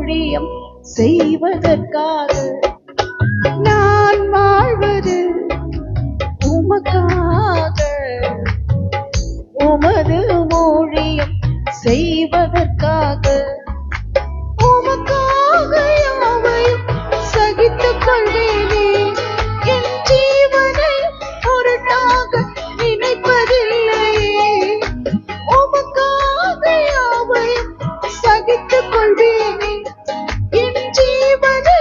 ஊழியம் செய்வதற்காக நான் வாழ்வது உமக்காக. உமது ஊழியம் செய்வதற்காக உமக்காக யாவையும் சகித்துக் கொள்வேனே. என் ஜீவனை பொருட்டாக நினைப்பதில்லையே. உமக்காக யாவையும் சகித்துக் கொள்வேனே. என் ஜீவனை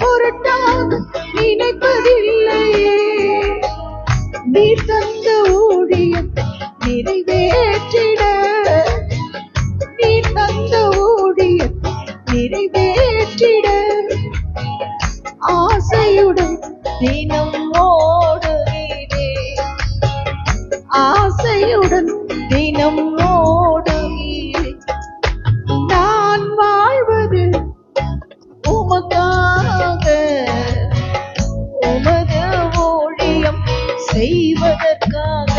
பொருட்டாக நினைப்பதில்லையே. நீ தந்த ஊழியத்தை நிறைவேற்றிட, நீ தந்த ஊழியத்தை நிறைவேற்றிட ஆசையுடன் தினம் ஓடுகிறேன். ஆசையுடன் தினம் ஓடுகிறேன். நான் வாழ்வது உமக்காக, உமது ஊழியம் செய்வதற்காக.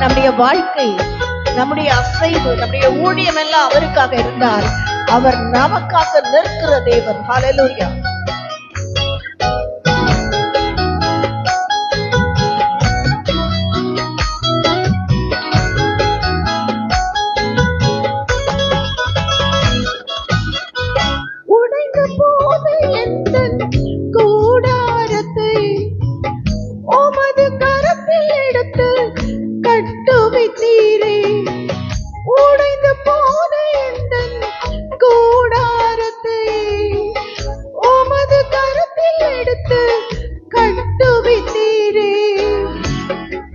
நம்முடைய வாழ்க்கை, நம்முடைய அசைவு, நம்முடைய ஊழியம் எல்லாம் அவருக்காக இருந்தால் அவர் நமக்காக நிற்கிற தேவன். ஹல்லேலூயா. உடைந்த போது எந்தன் கூடாரத்தை உமது கரத்தில் எடுத்து கட்டுவித்தீரே. உடைந்து போன எந்தன் கூடாரத்தை உமது கரத்தில் எடுத்து கட்டுவித்தீரே.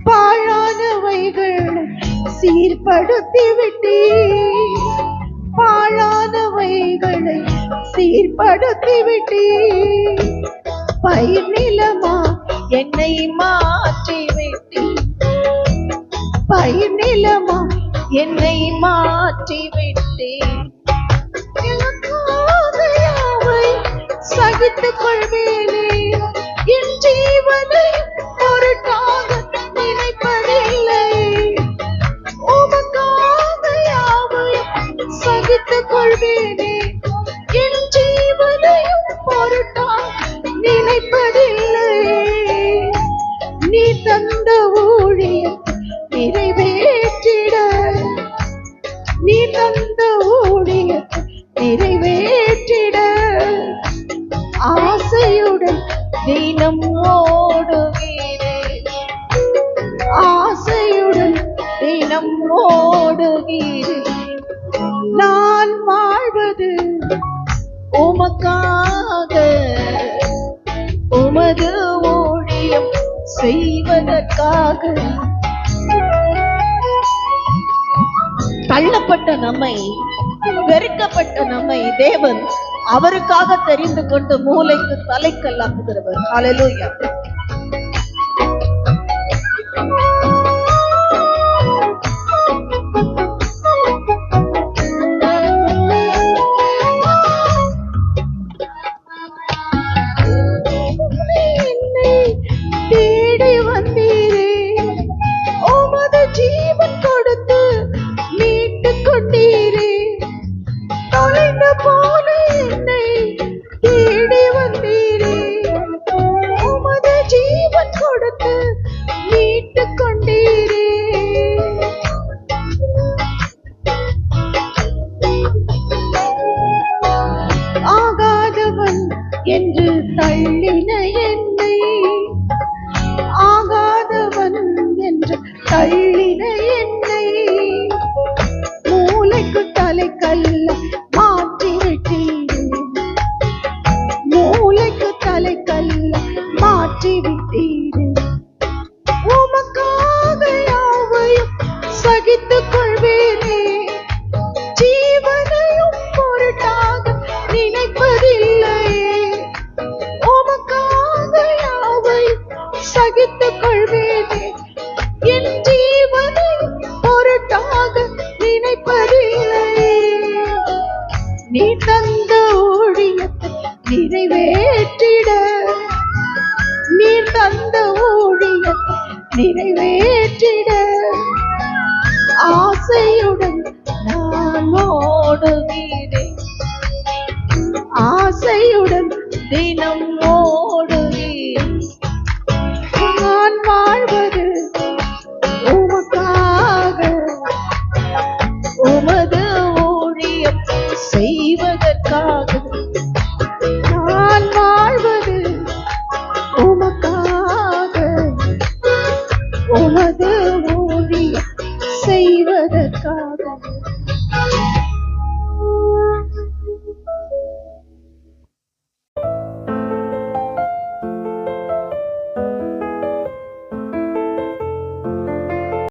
பாழானவைகளை சீர்படுத்தி விட்டீர். பாழானவைகளை சீர்படுத்தி விட்டீர். பயிர் நிலமா என்னை மாற்றி விட்டீர். பயிர் நிலமா என்னை மாற்றி விட்டேன். சகித்துக் கொள்வேனே. என் ஜீவனை பொருட்டாக நினைப்பதில்லை. உமக்காக யாவையும் சகித்துக் கொள்வேனே. என் ஜீவனையும் பொருட்டாக நினைப்பதில்லை. நீ தந்த ஊழியத்தை நிறைவேற்றிட, நீ தந்த ஊழியத்தை நிறைவேற்றிட ஆசையுடன் தினம் ஓடுகிறேன். ஆசையுடன் தினம் ஓடுகிறேன். நான் வாழ்வது உமக்காக, உமது ஊழியம் செய்வதற்காக. தள்ளப்பட்ட நம்மை, வெறுக்கப்பட்ட நம்மை தேவன் அவருக்காக தெரிந்து கொண்டு மூளைக்கு தலைக்கல்லாக்குகிறவர். ஹல்லேலூயா. என்னை தேடி வந்தீரே. உமது ஜீவன் கொடுத்து மீட்டுக் கொண்டீரே. தொலைந்து போன என்னை தேடி வந்தீரே. உமது ஜீவன் கொடுத்து மீட்டுக் கொண்டீரே. ஆகாதவன் என்று தள்ளின என்னை, ஆகாதவன் என்று தள்ளின என்னை மூளைக்கு தலைக்கல்ல மாற்றி விட்டீரே. மூளைக்கு தலைக்கல்ல மாற்றி விட்டீரே. உமக்காக யாவையும் சகித்துக் கொள்வேனே. ஜீவனையும் பொருட்டாக நினைப்பதில்லையே. உமக்காக யாவையும் சகித்துக் கொள்வேனே. என் ஜீவனை பொருட்டாக நினைப்பதில்லையே. நீ தந்த ஊழியத்தை நிறைவேற்ற